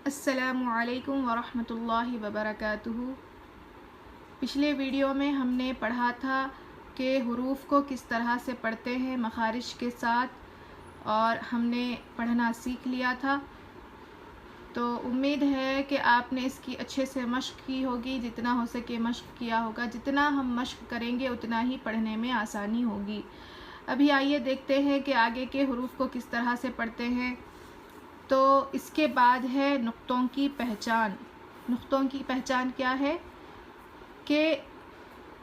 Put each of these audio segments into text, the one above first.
अस्सलामुअलैकुम वरहमतुल्लाहि वबरकातुहू। पिछले वीडियो में हमने पढ़ा था कि हुरूफ को किस तरह से पढ़ते हैं मखारिज के साथ, और हमने पढ़ना सीख लिया था। तो उम्मीद है कि आपने इसकी अच्छे से मश्क की होगी, जितना हो सके मश्क किया होगा। जितना हम मश्क करेंगे उतना ही पढ़ने में आसानी होगी। अभी आइए देखते हैं कि आगे के हुरूफ को किस तरह से पढ़ते हैं। तो इसके बाद है नुक्तों की पहचान। नुक्तों की पहचान क्या है कि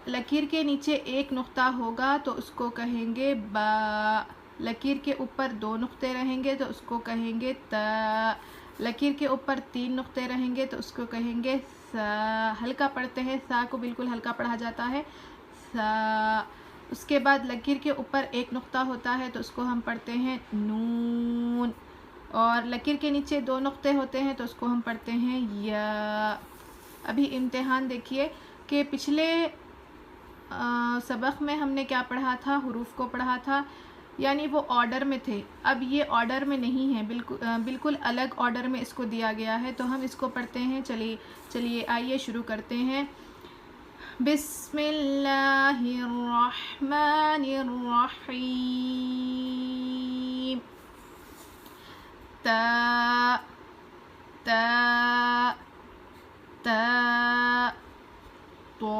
लकीर के नीचे एक नुक्ता होगा तो उसको कहेंगे बा, लकीर के ऊपर दो नुक्ते रहेंगे तो उसको कहेंगे ता, लकीर के ऊपर तीन नुक्ते रहेंगे तो उसको कहेंगे सा। हल्का पढ़ते हैं, सा को बिल्कुल हल्का पढ़ा जाता है, सा। उसके बाद लकीर के ऊपर एक नुक्ता होता है तो उसको हम पढ़ते हैं नून, और लकीर के नीचे दो नुक्ते होते हैं तो उसको हम पढ़ते हैं या। अभी इम्तिहान देखिए कि पिछले सबक में हमने क्या पढ़ा था, हुरूफ को पढ़ा था, यानी वो ऑर्डर में थे। अब ये ऑर्डर में नहीं है, बिल्कुल अलग ऑर्डर में इसको दिया गया है। तो हम इसको पढ़ते हैं। चलिए आइए शुरू करते हैं। बिस्मिल्लाहिर्रहमानिर्रहीम। ता ता ता, तो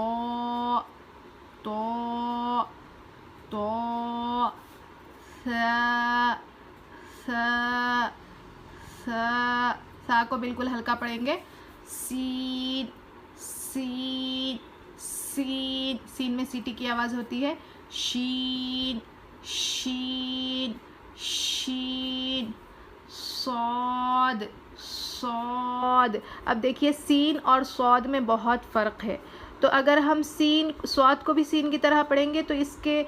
तो तो, सा सा सा। सा को बिल्कुल हल्का पढ़ेंगे। सीन सीन सीन, सीन में सीटी की आवाज़ होती है। शीन शीन शीन, सौद सौद। अब देखिए सीन और सौद में बहुत फ़र्क है। तो अगर हम सीन सौद को भी सीन की तरह पढ़ेंगे तो इसके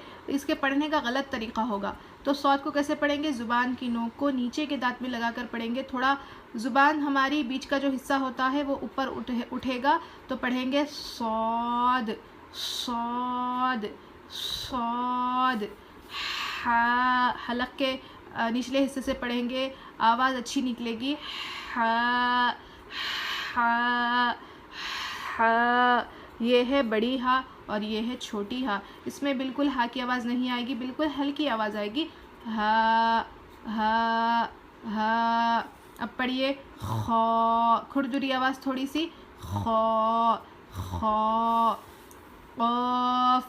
पढ़ने का गलत तरीक़ा होगा। तो सौद को कैसे पढ़ेंगे? ज़ुबान की नोक को नीचे के दांत में लगाकर पढ़ेंगे। थोड़ा ज़ुबान हमारी बीच का जो हिस्सा होता है वो ऊपर उठेगा तो पढ़ेंगे सौद सौद सौद। हा, हलक के निचले हिस्से से पढ़ेंगे, आवाज़ अच्छी निकलेगी। हा हा हा। ये है बड़ी हा और ये है छोटी हा। इसमें बिल्कुल हा की आवाज़ नहीं आएगी, बिल्कुल हल्की आवाज़ आएगी। हा हा हा। अब पढ़िए खौ, खुरदुरी आवाज़ थोड़ी सी। खौ खौ। क़ाफ़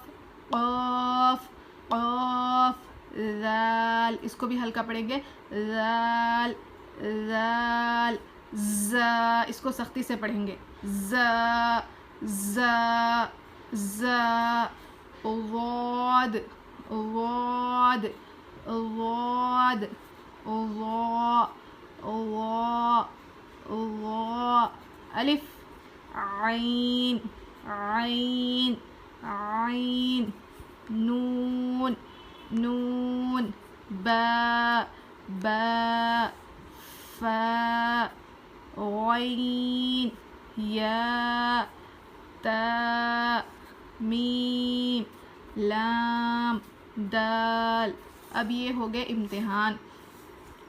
क़ाफ़ क़ाफ़। ज़ाल, इसको भी हल्का पढ़ेंगे। ज़ाल ज़ाल। ज़ा, इसको सख्ती से पढ़ेंगे। ज़ा ज़ा ज़ा। वाद वाद वाद वा वा। अलिफ आइन आइन आइन। नून नून। बा बा। फा गैन या ता मीम लाम दाल। अब ये हो गए इम्तिहान।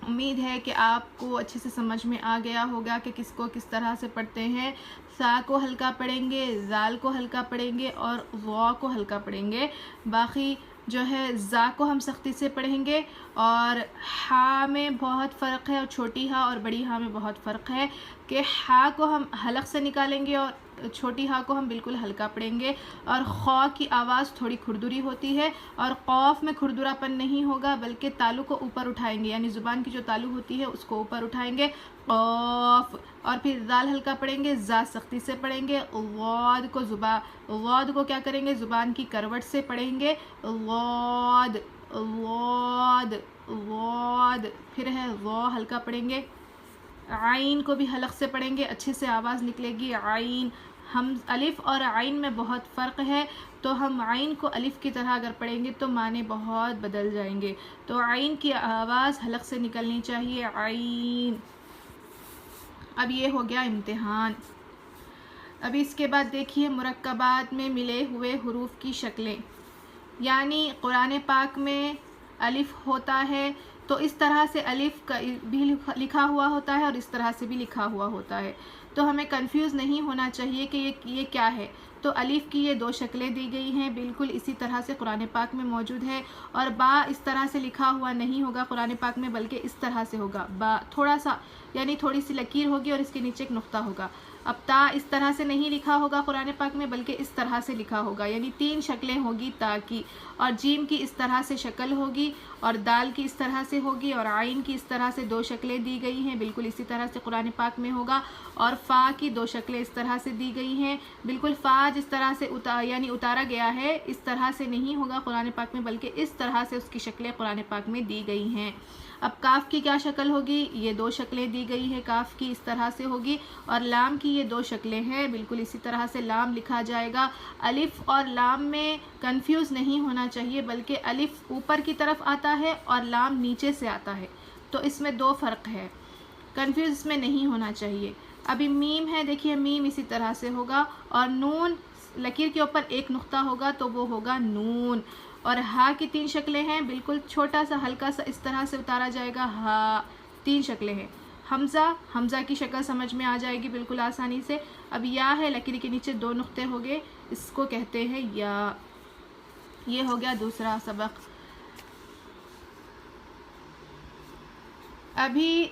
उम्मीद है कि आपको अच्छे से समझ में आ गया होगा कि किसको किस तरह से पढ़ते हैं। सा को हल्का पढ़ेंगे, ज़ाल को हल्का पढ़ेंगे और वा को हल्का पढ़ेंगे। बाकी जो है ज़ा को हम सख्ती से पढ़ेंगे, और हा में बहुत फ़र्क है, और छोटी हा और बड़ी हा में बहुत फ़र्क है कि हा को हम हलक से निकालेंगे और छोटी हा को हम बिल्कुल हल्का पढ़ेंगे। और खौ की आवाज़ थोड़ी खुरदुरी होती है, और क़ाफ़ में खुरदुरापन नहीं होगा बल्कि तालु को ऊपर उठाएंगे, यानी ज़ुबान की जो तालु होती है उसको ऊपर उठाएंगे। क़ाफ़। और फिर ज़ाल हल्का पढ़ेंगे, ज़ा सख्ती से पढ़ेंगे। वाद को क्या करेंगे? ज़ुबान की करवट से पढ़ेंगे। वाद वाद वाद। फिर है वा, हल्का पढ़ेंगे। आइन को भी हलक से पढ़ेंगे, अच्छे से आवाज़ निकलेगी। आइन। हम अलिफ़ और आइन में बहुत फ़र्क है, तो हम आइन को अलिफ़ की तरह अगर पढ़ेंगे तो माने बहुत बदल जाएंगे। तो आइन की आवाज़ हलक से निकलनी चाहिए। आइन। अब ये हो गया इम्तिहान। अभी इसके बाद देखिए मुरक्कबात में मिले हुए हुरूफ की शक्लें, यानी कुरान पाक में अलिफ होता है, तो इस तरह से अलिफ भी लिखा हुआ होता है और इस तरह से भी लिखा हुआ होता है। तो हमें कंफ्यूज नहीं होना चाहिए कि ये क्या है। तो अलिफ की ये दो शक्लें दी गई हैं, बिल्कुल इसी तरह से कुरान पाक में मौजूद है। और बा इस तरह से लिखा हुआ नहीं होगा कुरान पाक में, बल्कि इस तरह से होगा। बा थोड़ा सा यानी थोड़ी सी लकीर होगी और इसके नीचे एक नुक्ता होगा। अब ता इस तरह से नहीं लिखा होगा कुरान पाक में, बल्कि इस तरह से लिखा होगा, यानी 3 शक्लें होगी ता की। और जीम की इस तरह से शक्ल होगी और दाल की इस तरह से होगी और आइन की इस तरह से 2 शक्लें दी गई हैं, बिल्कुल इसी तरह से कुरान पाक में होगा। और फ़ा की 2 शक्लें इस तरह से दी गई हैं, बिल्कुल फ़ा जिस तरह से उतारा गया है इस तरह से नहीं होगा कुरान पाक में, बल्कि इस तरह से उसकी शक्लें कुरान पाक में दी गई हैं। अब काफ़ की क्या शक्ल होगी, ये 2 शक्लें दी गई है, काफ़ की इस तरह से होगी। और लाम की ये 2 शक्लें हैं, बिल्कुल इसी तरह से लाम लिखा जाएगा। अलिफ़ और लाम में कंफ्यूज नहीं होना चाहिए, बल्कि अलिफ़ ऊपर की तरफ आता है और लाम नीचे से आता है, तो इसमें 2 फ़र्क है, कंफ्यूज इसमें नहीं होना चाहिए। अभी मीम है, देखिए मीम इसी तरह से होगा। और नून लकीर के ऊपर एक नुक्ता होगा तो वो होगा नून। और हा की 3 शक्लें हैं, बिल्कुल छोटा सा हल्का सा इस तरह से उतारा जाएगा हा, 3 शक्लें हैं। हमज़ा की शक्ल समझ में आ जाएगी बिल्कुल आसानी से। अब या है, लकीर के नीचे 2 नुक्ते हो गए, इसको कहते हैं या। ये हो गया दूसरा सबक। अभी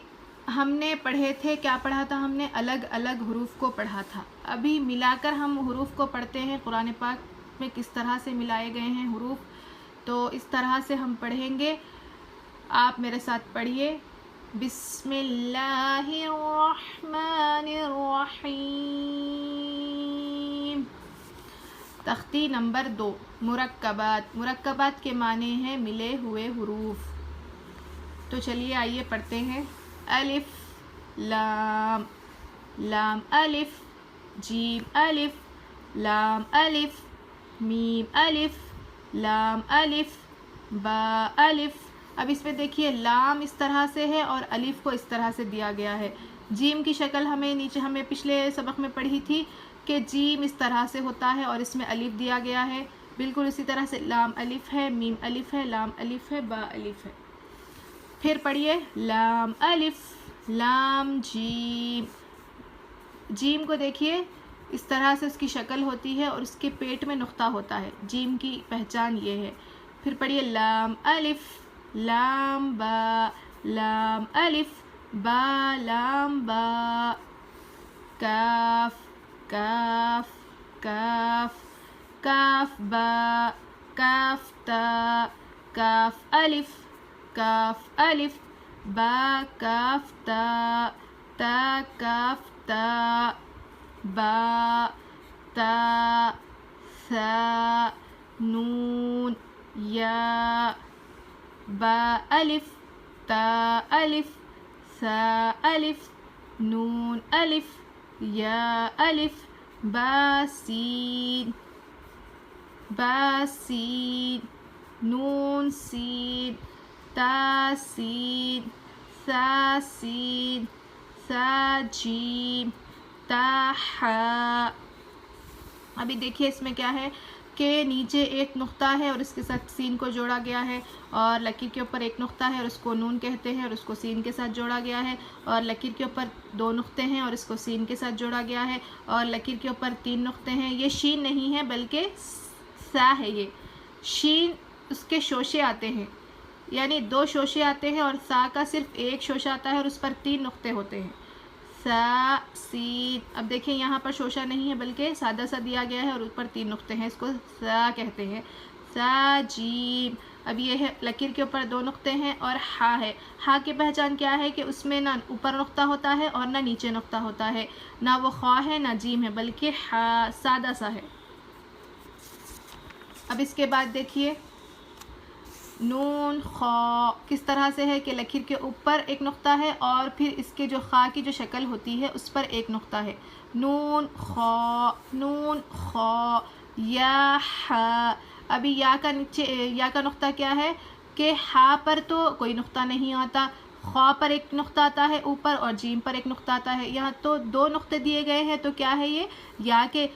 हमने पढ़े थे, क्या पढ़ा था हमने, अलग अलग हुरूफ को पढ़ा था। अभी मिलाकर हम हुरूफ को पढ़ते हैं, कुरान पाक में किस तरह से मिलाए गए हैं हुरूफ, तो इस तरह से हम पढ़ेंगे। आप मेरे साथ पढ़िए, बिस्मिल्लाहिर्रहमानिर्रहीम। तख्ती नंबर 2, मुरक्कबात। मुरक्कबात के माने हैं मिले हुए हुरूफ। तो चलिए आइए पढ़ते हैं। अलिफ लाम, लाम अलिफ, जीम अलिफ, लाम अलिफ, मीम अलिफ, लाम अलिफ, बा अलिफ। अब इसमें देखिए लाम इस तरह से है और अलिफ को इस तरह से दिया गया है। जीम की शक्ल हमें पिछले सबक में पढ़ी थी कि जीम इस तरह से होता है और इसमें अलिफ दिया गया है, बिल्कुल इसी तरह से लाम अलिफ है, मीम अलिफ है, लाम अलिफ है, बा अलिफ है। फिर पढ़िए लाम अलिफ, लाम जीम। जीम को देखिए इस तरह से उसकी शक्ल होती है और उसके पेट में नुक्ता होता है, जीम की पहचान ये है। फिर पढ़िए लाम अलिफ, लाम बा, लाम अलिफ, बा, लाम बा, काफ, काफ, काफ, काफ बा, काफ ता, काफ अलिफ, काफ अलिफ, बा काफ ता, ता काफ ता, बा ता, सा, नून, या, बा अलिफ, ता अलिफ, सा अलिफ, नून अलिफ, या अलिफ, बा सीन, बा सीन, नून सीन, ता सीन, सा सीन, सा जीम, ता हा। अभी देखिए इसमें क्या है कि नीचे एक नुक्ता है और इसके साथ सीन को जोड़ा गया है, और लकीर के ऊपर एक नुक्ता है और उसको नून कहते हैं और उसको सीन के साथ जोड़ा गया है, और लकीर के ऊपर 2 नुक्ते हैं और इसको सीन के साथ जोड़ा गया है, और लकीर के ऊपर 3 नुक्ते हैं। ये शीन नहीं है बल्कि सा है। ये शीन उसके शोशे आते हैं, यानी 2 शोशे आते हैं, और सा का सिर्फ एक शोशा आता है और उस पर 3 नुक्ते होते हैं। सा सीन, अब देखिए यहाँ पर शोशा नहीं है बल्कि सादा सा दिया गया है और ऊपर 3 नुक्ते हैं, इसको सा कहते हैं। सा जीम। अब ये है लकीर के ऊपर 2 नुक्ते हैं और हा है। हा की पहचान क्या है कि उसमें ना ऊपर नुक्ता होता है और ना नीचे नुक्ता होता है, ना वो ख्वा है ना जीम है, बल्कि हा सादा सा है। अब इसके बाद देखिए नून खा किस तरह से है कि लकीर के ऊपर एक नुक्ता है और फिर इसके जो खा की जो शक्ल होती है उस पर एक नुक्ता है। नून खा, नून खा, या हा। अभी या का नीचे या का नुक्ता क्या है कि हा पर तो कोई नुक्ता नहीं आता, खा पर एक नुक्ता आता है ऊपर और जीम पर एक नुक्ता आता है। यहाँ तो 2 नुक्ते दिए गए हैं, तो क्या है ये या के